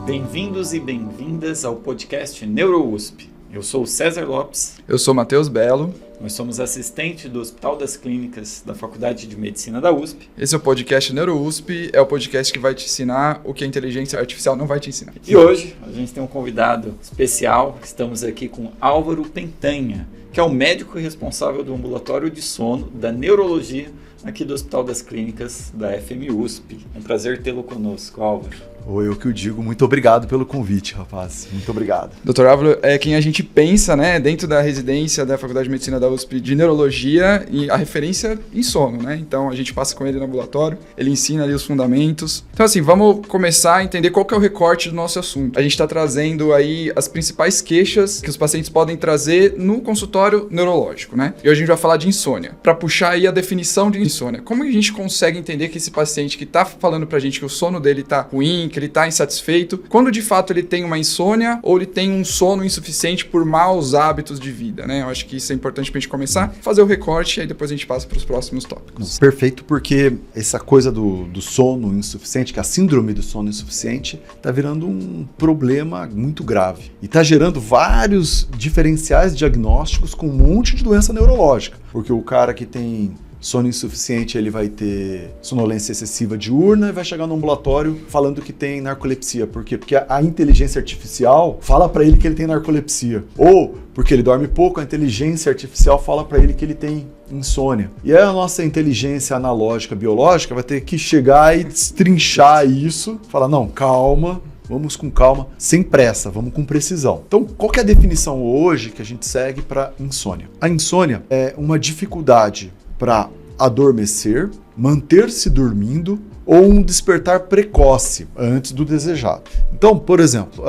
Bem-vindos e bem-vindas ao podcast NeuroUSP. Eu sou o César Lopes. Eu sou Matheus Belo. Nós somos assistentes do Hospital das Clínicas da Faculdade de Medicina da USP. Esse é o podcast NeuroUSP, é o podcast que vai te ensinar o que a inteligência artificial não vai te ensinar. E hoje a gente tem um convidado especial. Estamos aqui com Álvaro Pentanha, que é o médico responsável do ambulatório de sono da neurologia aqui do Hospital das Clínicas da FMUSP. É um prazer tê-lo conosco, Álvaro. Ou eu que o digo, muito obrigado pelo convite, rapaz. Muito obrigado. Dr. Álvaro é quem a gente pensa, né, dentro da residência da Faculdade de Medicina da USP de Neurologia e a referência em sono, né? Então a gente passa com ele no ambulatório, ele ensina ali os fundamentos. Então assim, vamos começar a entender qual que é o recorte do nosso assunto. A gente está trazendo aí as principais queixas que os pacientes podem trazer no consultório neurológico, né? E hoje a gente vai falar de insônia. Para puxar aí a definição de insônia, como a gente consegue entender que esse paciente que está falando pra gente que o sono dele tá ruim, que ele está insatisfeito, quando de fato ele tem uma insônia ou ele tem um sono insuficiente por maus hábitos de vida, né? Eu acho que isso é importante para a gente começar, fazer o recorte e aí depois a gente passa para os próximos tópicos. Perfeito, porque essa coisa do sono insuficiente, que é a síndrome do sono insuficiente, está virando um problema muito grave e está gerando vários diferenciais diagnósticos com um monte de doença neurológica, porque o cara que tem sono insuficiente, ele vai ter sonolência excessiva diurna e vai chegar no ambulatório falando que tem narcolepsia. Por quê? Porque a inteligência artificial fala para ele que ele tem narcolepsia. Ou porque ele dorme pouco, a inteligência artificial fala para ele que ele tem insônia. E aí a nossa inteligência analógica, biológica, vai ter que chegar e destrinchar isso, falar, não, calma, vamos com calma, sem pressa, vamos com precisão. Então, qual que é a definição hoje que a gente segue para insônia? A insônia é uma dificuldade para adormecer, manter-se dormindo ou um despertar precoce antes do desejado. Então, por exemplo,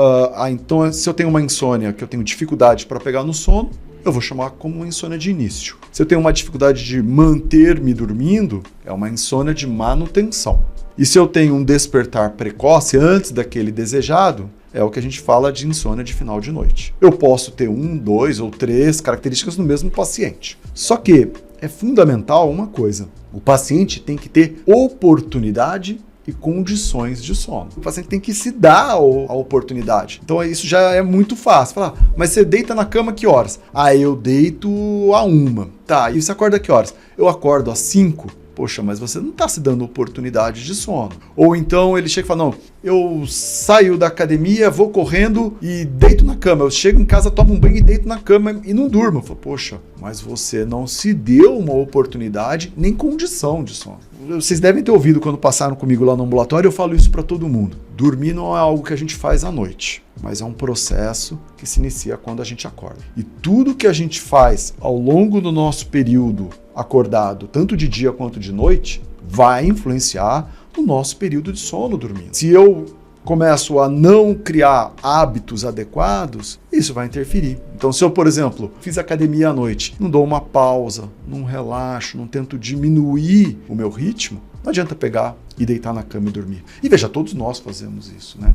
se eu tenho uma insônia que eu tenho dificuldade para pegar no sono, eu vou chamar como uma insônia de início. Se eu tenho uma dificuldade de manter-me dormindo, é uma insônia de manutenção. E se eu tenho um despertar precoce antes daquele desejado, é o que a gente fala de insônia de final de noite. Eu posso ter 1, 2 ou 3 características no mesmo paciente. Só que é fundamental uma coisa: o paciente tem que ter oportunidade e condições de sono. O paciente tem que se dar a oportunidade. Então isso já é muito fácil. Falar, mas você deita na cama que horas? Ah, eu deito a 1. Tá, e você acorda que horas? Eu acordo às 5. Poxa, mas você não está se dando oportunidade de sono. Ou então ele chega e fala, não, eu saio da academia, vou correndo e deito na cama. Eu chego em casa, tomo um banho e deito na cama e não durmo. Eu falo, poxa, mas você não se deu uma oportunidade nem condição de sono. Vocês devem ter ouvido quando passaram comigo lá no ambulatório, eu falo isso para todo mundo. Dormir não é algo que a gente faz à noite, mas é um processo que se inicia quando a gente acorda. E tudo que a gente faz ao longo do nosso período acordado, tanto de dia quanto de noite, vai influenciar o nosso período de sono dormindo. Se eu começo a não criar hábitos adequados, isso vai interferir. Então, se eu, por exemplo, fiz academia à noite, não dou uma pausa, não relaxo, não tento diminuir o meu ritmo, não adianta pegar e deitar na cama e dormir. E veja, todos nós fazemos isso, né?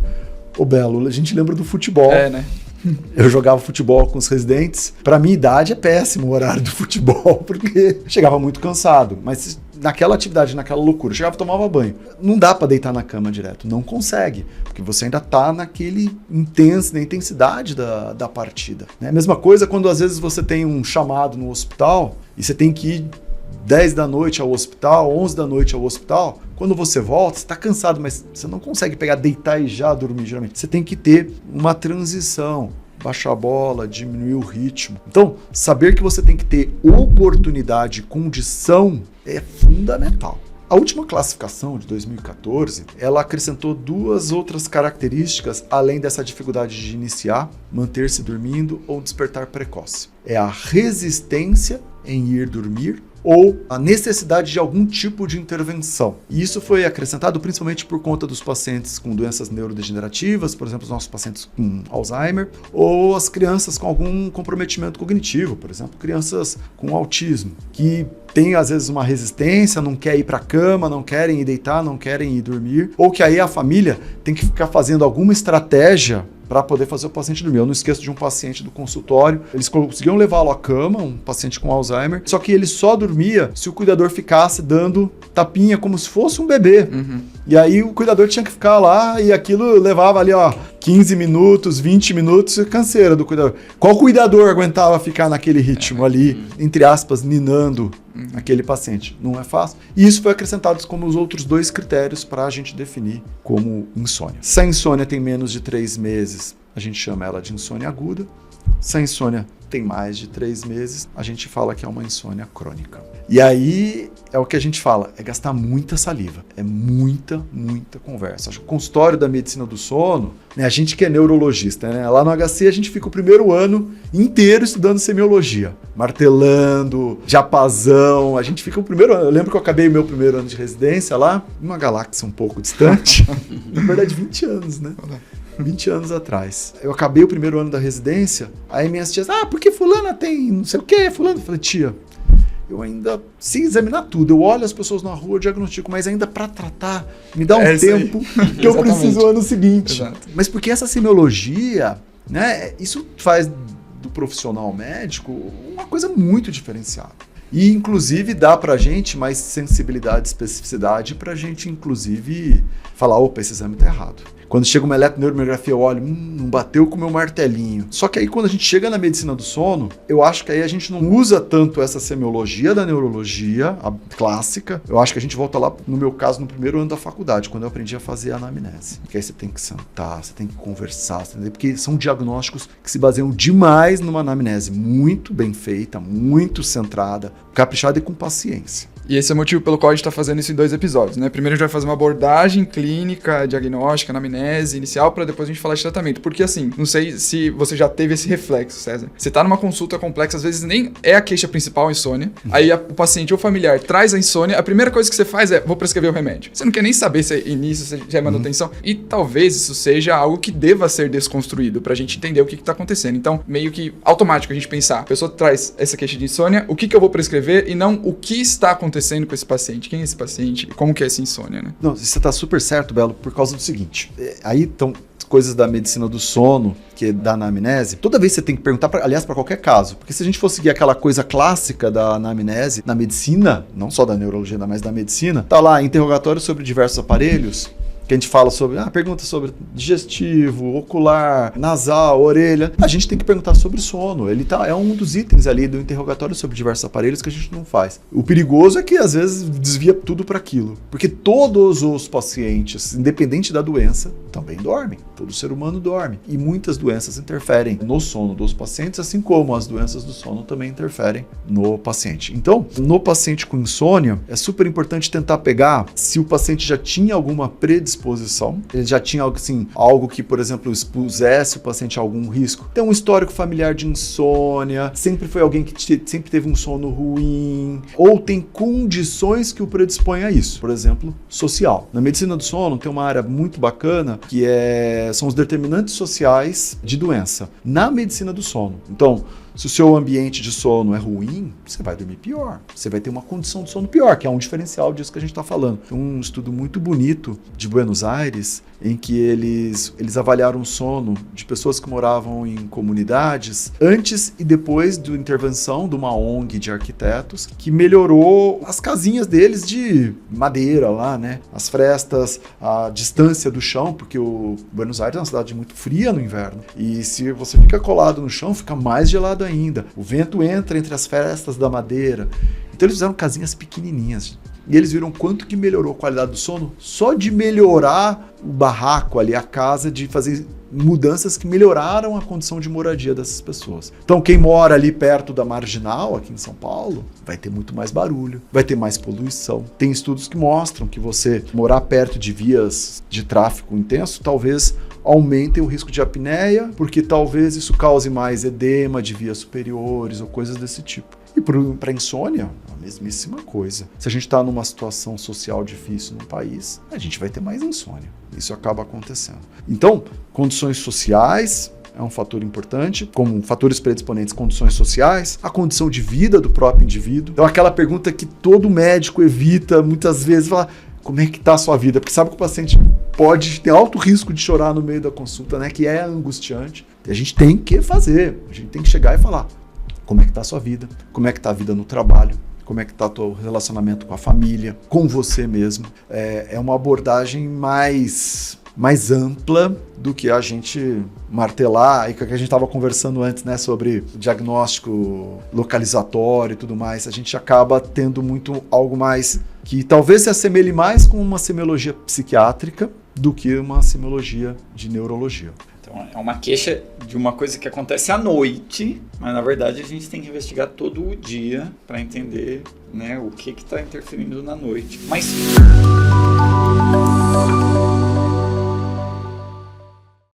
Ô Belo, a gente lembra do futebol. É, né? Eu jogava futebol com os residentes. Para minha idade é péssimo o horário do futebol, porque chegava muito cansado. Mas naquela atividade, naquela loucura, chegava e tomava banho. Não dá para deitar na cama direto, não consegue, porque você ainda tá na intensidade da partida. Né? Mesma coisa quando às vezes você tem um chamado no hospital e você tem que ir 10 da noite ao hospital, 11 da noite ao hospital. Quando você volta, você está cansado, mas você não consegue pegar, deitar e já dormir, geralmente. Você tem que ter uma transição, baixar a bola, diminuir o ritmo. Então, saber que você tem que ter oportunidade e condição é fundamental. A última classificação de 2014, ela acrescentou 2 outras características, além dessa dificuldade de iniciar, manter-se dormindo ou despertar precoce. É a resistência em ir dormir ou a necessidade de algum tipo de intervenção. E isso foi acrescentado principalmente por conta dos pacientes com doenças neurodegenerativas, por exemplo, os nossos pacientes com Alzheimer, ou as crianças com algum comprometimento cognitivo, por exemplo, crianças com autismo, que têm às vezes uma resistência, não quer ir para a cama, não querem ir deitar, não querem ir dormir, ou que aí a família tem que ficar fazendo alguma estratégia para poder fazer o paciente dormir. Eu não esqueço de um paciente do consultório, eles conseguiam levá-lo à cama, um paciente com Alzheimer, só que ele só dormia se o cuidador ficasse dando tapinha como se fosse um bebê. E aí o cuidador tinha que ficar lá e aquilo levava ali, 15 minutos, 20 minutos, canseira do cuidador. Qual cuidador aguentava ficar naquele ritmo ali, entre aspas, ninando aquele paciente? Não é fácil. E isso foi acrescentado como os outros 2 critérios para a gente definir como insônia. Se a insônia tem menos de 3 meses, a gente chama ela de insônia aguda. Se a insônia tem mais de 3 meses, a gente fala que é uma insônia crônica. E aí é o que a gente fala, é gastar muita saliva, é muita conversa. Acho que o consultório da medicina do sono, né, a gente que é neurologista, né, lá no HC a gente fica o primeiro ano inteiro estudando semiologia, martelando, diapasão, a gente fica o primeiro ano. Eu lembro que eu acabei o meu primeiro ano de residência lá, numa galáxia um pouco distante, na verdade 20 anos, né? 20 anos atrás. Eu acabei o primeiro ano da residência, aí minhas tias, porque fulana tem não sei o que, fulana. Eu falei, tia, eu ainda, sem examinar tudo, eu olho as pessoas na rua, eu diagnostico, mas ainda para tratar, me dá um tempo que eu preciso no ano seguinte. Exato. Mas porque essa semiologia, né, isso faz do profissional médico uma coisa muito diferenciada. E, inclusive, dá pra gente mais sensibilidade, especificidade pra gente, inclusive, falar, opa, esse exame tá errado. Quando chega uma eletroneuromiografia, eu olho, não bateu com o meu martelinho. Só que aí, quando a gente chega na medicina do sono, eu acho que aí a gente não usa tanto essa semiologia da neurologia, a clássica. Eu acho que a gente volta lá, no meu caso, no primeiro ano da faculdade, quando eu aprendi a fazer a anamnese. Porque aí você tem que sentar, você tem que conversar, porque são diagnósticos que se baseiam demais numa anamnese muito bem feita, muito centrada, caprichada e com paciência. E esse é o motivo pelo qual a gente está fazendo isso em 2 episódios, né? Primeiro a gente vai fazer uma abordagem clínica, diagnóstica, anamnese inicial, para depois a gente falar de tratamento. Porque assim, não sei se você já teve esse reflexo, César. Você tá numa consulta complexa, às vezes nem é a queixa principal a insônia. Aí o paciente ou familiar traz a insônia, a primeira coisa que você faz é, vou prescrever o remédio. Você não quer nem saber se é início, se já é manutenção. E talvez isso seja algo que deva ser desconstruído, pra gente entender o que tá acontecendo. Então, meio que automático a gente pensar, a pessoa traz essa queixa de insônia, o que eu vou prescrever e não o que está acontecendo com esse paciente, quem é esse paciente, como que é essa insônia, né? Não, você tá super certo, Belo, por causa do seguinte, aí estão coisas da medicina do sono, que é da anamnese, toda vez você tem que perguntar, aliás, para qualquer caso, porque se a gente for seguir aquela coisa clássica da anamnese, na medicina, não só da neurologia, mas da medicina, tá lá, interrogatório sobre diversos aparelhos, que a gente fala sobre, pergunta sobre digestivo, ocular, nasal, orelha. A gente tem que perguntar sobre sono. Ele é um dos itens ali do interrogatório sobre diversos aparelhos que a gente não faz. O perigoso é que às vezes desvia tudo para aquilo. Porque todos os pacientes, independente da doença, também dormem. Todo ser humano dorme. E muitas doenças interferem no sono dos pacientes, assim como as doenças do sono também interferem no paciente. Então, no paciente com insônia, é super importante tentar pegar se o paciente já tinha alguma predisposição, ele já tinha algo que, por exemplo, expusesse o paciente a algum risco. Tem um histórico familiar de insônia, sempre foi alguém que sempre teve um sono ruim, ou tem condições que o predispõem a isso, por exemplo, social. Na medicina do sono tem uma área muito bacana que são os determinantes sociais de doença. Na medicina do sono. Então, se o seu ambiente de sono é ruim, você vai dormir pior. Você vai ter uma condição de sono pior, que é um diferencial disso que a gente está falando. Tem um estudo muito bonito de Buenos Aires, em que eles avaliaram o sono de pessoas que moravam em comunidades antes e depois da intervenção de uma ONG de arquitetos, que melhorou as casinhas deles de madeira lá, né? As frestas, a distância do chão, porque o Buenos Aires é uma cidade muito fria no inverno. E se você fica colado no chão, fica mais gelado ainda. O vento entra entre as frestas da madeira. Então eles fizeram casinhas pequenininhas. E eles viram quanto que melhorou a qualidade do sono só de melhorar o barraco ali, a casa, de fazer mudanças que melhoraram a condição de moradia dessas pessoas. Então quem mora ali perto da Marginal, aqui em São Paulo, vai ter muito mais barulho, vai ter mais poluição. Tem estudos que mostram que você morar perto de vias de tráfego intenso talvez aumente o risco de apneia, porque talvez isso cause mais edema de vias superiores ou coisas desse tipo. E para insônia, a mesmíssima coisa. Se a gente está numa situação social difícil no país, a gente vai ter mais insônia. Isso acaba acontecendo. Então, condições sociais é um fator importante, como fatores predisponentes, condições sociais, a condição de vida do próprio indivíduo. Então, aquela pergunta que todo médico evita muitas vezes, falar, como é que está a sua vida? Porque sabe que o paciente pode ter alto risco de chorar no meio da consulta, né? Que é angustiante. E a gente tem que fazer, a gente tem que chegar e falar, como é que está a sua vida? Como é que está a vida no trabalho? como é que está o teu relacionamento com a família, com você mesmo. É uma abordagem mais ampla do que a gente martelar, e que a gente estava conversando antes, né, sobre diagnóstico localizatório e tudo mais. A gente acaba tendo muito algo mais que talvez se assemelhe mais com uma semiologia psiquiátrica do que uma semiologia de neurologia. Então é uma queixa de uma coisa que acontece à noite, mas na verdade a gente tem que investigar todo o dia para entender, né, o que está interferindo na noite. Mas